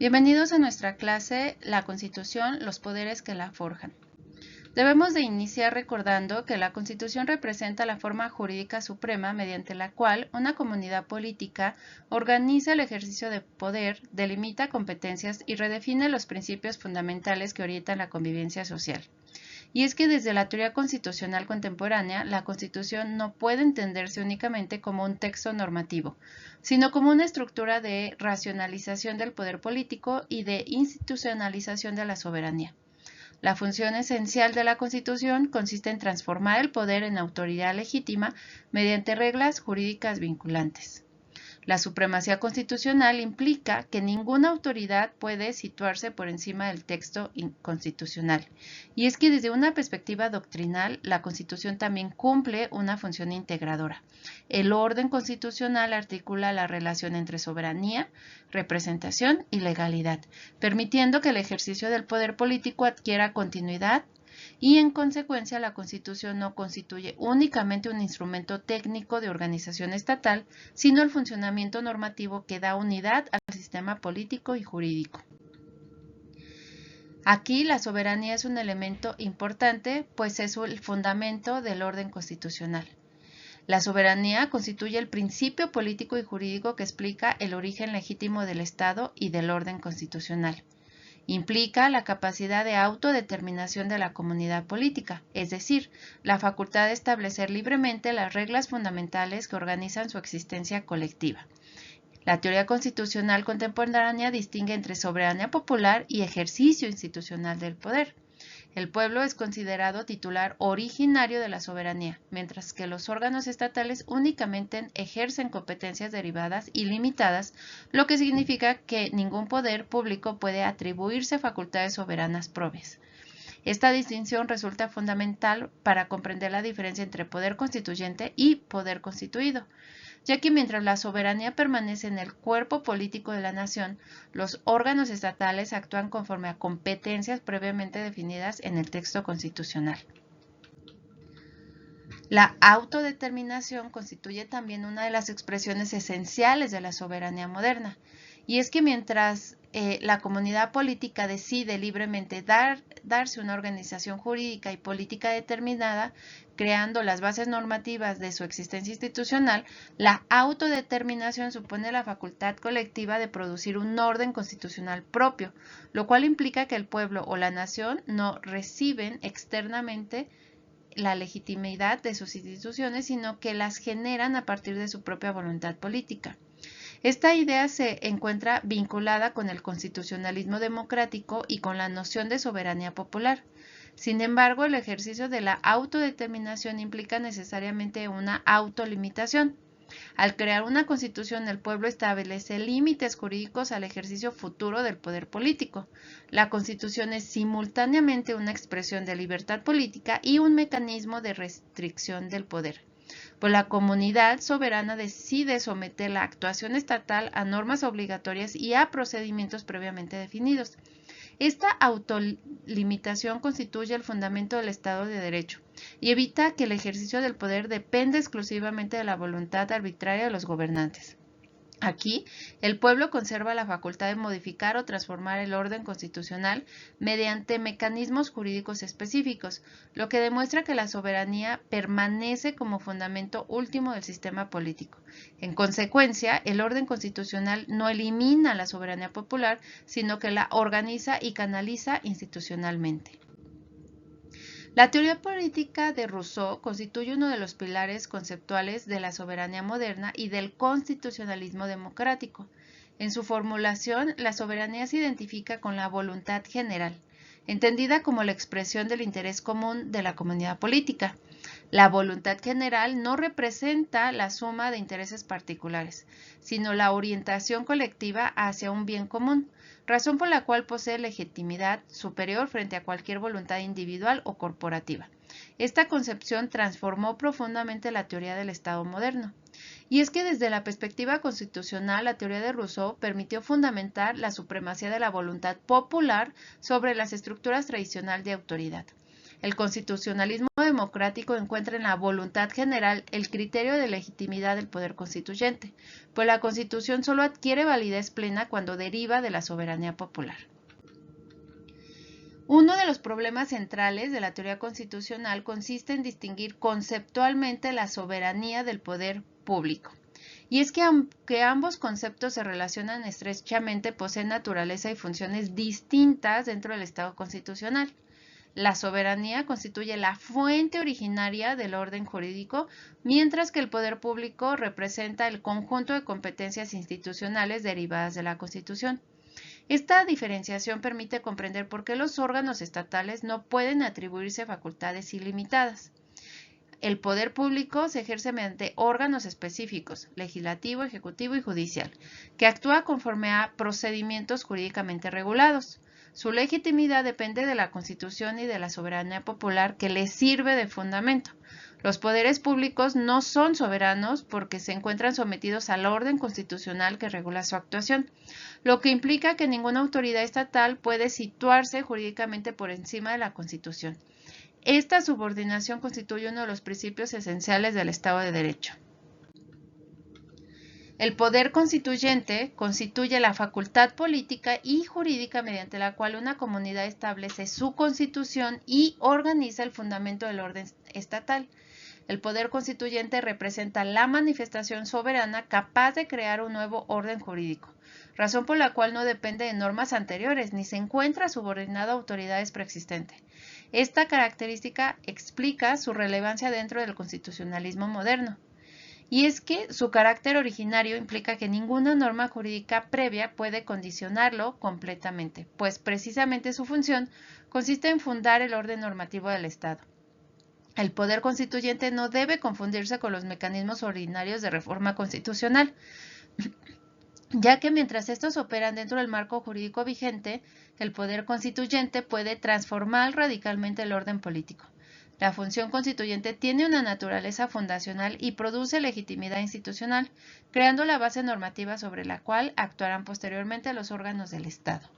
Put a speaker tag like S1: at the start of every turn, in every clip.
S1: Bienvenidos a nuestra clase La Constitución, los poderes que la forjan. Debemos de iniciar recordando que la Constitución representa la forma jurídica suprema mediante la cual una comunidad política organiza el ejercicio de poder, delimita competencias y redefine los principios fundamentales que orientan la convivencia social. Y es que desde la teoría constitucional contemporánea, la Constitución no puede entenderse únicamente como un texto normativo, sino como una estructura de racionalización del poder político y de institucionalización de la soberanía. La función esencial de la Constitución consiste en transformar el poder en autoridad legítima mediante reglas jurídicas vinculantes. La supremacía constitucional implica que ninguna autoridad puede situarse por encima del texto constitucional. Y es que desde una perspectiva doctrinal, la Constitución también cumple una función integradora. El orden constitucional articula la relación entre soberanía, representación y legalidad, permitiendo que el ejercicio del poder político adquiera continuidad y en consecuencia la Constitución no constituye únicamente un instrumento técnico de organización estatal, sino el funcionamiento normativo que da unidad al sistema político y jurídico. Aquí la soberanía es un elemento importante, pues es el fundamento del orden constitucional. La soberanía constituye el principio político y jurídico que explica el origen legítimo del Estado y del orden constitucional. Implica la capacidad de autodeterminación de la comunidad política, es decir, la facultad de establecer libremente las reglas fundamentales que organizan su existencia colectiva. La teoría constitucional contemporánea distingue entre soberanía popular y ejercicio institucional del poder. El pueblo es considerado titular originario de la soberanía, mientras que los órganos estatales únicamente ejercen competencias derivadas y limitadas, lo que significa que ningún poder público puede atribuirse facultades soberanas propias. Esta distinción resulta fundamental para comprender la diferencia entre poder constituyente y poder constituido, ya que mientras la soberanía permanece en el cuerpo político de la nación, los órganos estatales actúan conforme a competencias previamente definidas en el texto constitucional. La autodeterminación constituye también una de las expresiones esenciales de la soberanía moderna, y es que mientras la comunidad política decide libremente darse una organización jurídica y política determinada, creando las bases normativas de su existencia institucional, la autodeterminación supone la facultad colectiva de producir un orden constitucional propio, lo cual implica que el pueblo o la nación no reciben externamente la legitimidad de sus instituciones, sino que las generan a partir de su propia voluntad política. Esta idea se encuentra vinculada con el constitucionalismo democrático y con la noción de soberanía popular. Sin embargo, el ejercicio de la autodeterminación implica necesariamente una autolimitación. Al crear una constitución, el pueblo establece límites jurídicos al ejercicio futuro del poder político. La constitución es simultáneamente una expresión de libertad política y un mecanismo de restricción del poder. Pues la comunidad soberana decide someter la actuación estatal a normas obligatorias y a procedimientos previamente definidos. Esta autolimitación constituye el fundamento del Estado de Derecho y evita que el ejercicio del poder dependa exclusivamente de la voluntad arbitraria de los gobernantes. Aquí, el pueblo conserva la facultad de modificar o transformar el orden constitucional mediante mecanismos jurídicos específicos, lo que demuestra que la soberanía permanece como fundamento último del sistema político. En consecuencia, el orden constitucional no elimina la soberanía popular, sino que la organiza y canaliza institucionalmente. La teoría política de Rousseau constituye uno de los pilares conceptuales de la soberanía moderna y del constitucionalismo democrático. En su formulación, la soberanía se identifica con la voluntad general, entendida como la expresión del interés común de la comunidad política. La voluntad general no representa la suma de intereses particulares, sino la orientación colectiva hacia un bien común, razón por la cual posee legitimidad superior frente a cualquier voluntad individual o corporativa. Esta concepción transformó profundamente la teoría del Estado moderno. Y es que desde la perspectiva constitucional, la teoría de Rousseau permitió fundamentar la supremacía de la voluntad popular sobre las estructuras tradicionales de autoridad. El constitucionalismo democrático encuentra en la voluntad general el criterio de legitimidad del poder constituyente, pues la Constitución solo adquiere validez plena cuando deriva de la soberanía popular. Uno de los problemas centrales de la teoría constitucional consiste en distinguir conceptualmente la soberanía del poder público. Y es que aunque ambos conceptos se relacionan estrechamente, poseen naturaleza y funciones distintas dentro del Estado constitucional. La soberanía constituye la fuente originaria del orden jurídico, mientras que el poder público representa el conjunto de competencias institucionales derivadas de la Constitución. Esta diferenciación permite comprender por qué los órganos estatales no pueden atribuirse facultades ilimitadas. El poder público se ejerce mediante órganos específicos, legislativo, ejecutivo y judicial, que actúa conforme a procedimientos jurídicamente regulados. Su legitimidad depende de la Constitución y de la soberanía popular que les sirve de fundamento. Los poderes públicos no son soberanos porque se encuentran sometidos al orden constitucional que regula su actuación, lo que implica que ninguna autoridad estatal puede situarse jurídicamente por encima de la Constitución. Esta subordinación constituye uno de los principios esenciales del Estado de Derecho. El poder constituyente constituye la facultad política y jurídica mediante la cual una comunidad establece su constitución y organiza el fundamento del orden estatal. El poder constituyente representa la manifestación soberana capaz de crear un nuevo orden jurídico, razón por la cual no depende de normas anteriores ni se encuentra subordinado a autoridades preexistentes. Esta característica explica su relevancia dentro del constitucionalismo moderno. Y es que su carácter originario implica que ninguna norma jurídica previa puede condicionarlo completamente, pues precisamente su función consiste en fundar el orden normativo del Estado. El poder constituyente no debe confundirse con los mecanismos ordinarios de reforma constitucional, ya que mientras estos operan dentro del marco jurídico vigente, el poder constituyente puede transformar radicalmente el orden político. La función constituyente tiene una naturaleza fundacional y produce legitimidad institucional, creando la base normativa sobre la cual actuarán posteriormente los órganos del Estado.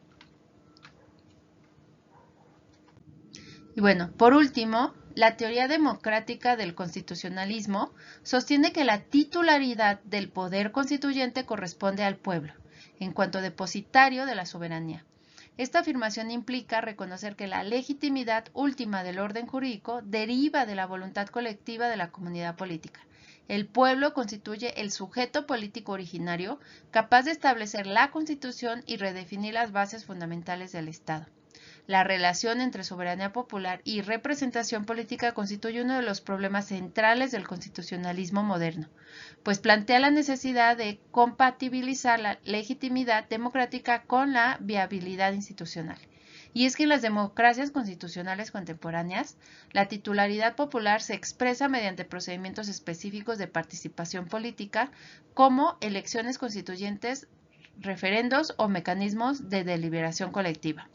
S1: Y bueno, por último, la teoría democrática del constitucionalismo sostiene que la titularidad del poder constituyente corresponde al pueblo, en cuanto depositario de la soberanía. Esta afirmación implica reconocer que la legitimidad última del orden jurídico deriva de la voluntad colectiva de la comunidad política. El pueblo constituye el sujeto político originario, capaz de establecer la Constitución y redefinir las bases fundamentales del Estado. La relación entre soberanía popular y representación política constituye uno de los problemas centrales del constitucionalismo moderno, pues plantea la necesidad de compatibilizar la legitimidad democrática con la viabilidad institucional. Y es que en las democracias constitucionales contemporáneas, la titularidad popular se expresa mediante procedimientos específicos de participación política, como elecciones constituyentes, referendos o mecanismos de deliberación colectiva.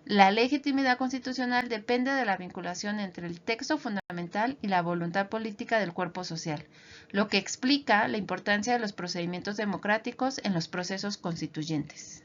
S1: La legitimidad constitucional depende de la vinculación entre el texto fundamental y la voluntad política del cuerpo social, lo que explica la importancia de los procedimientos democráticos en los procesos constituyentes.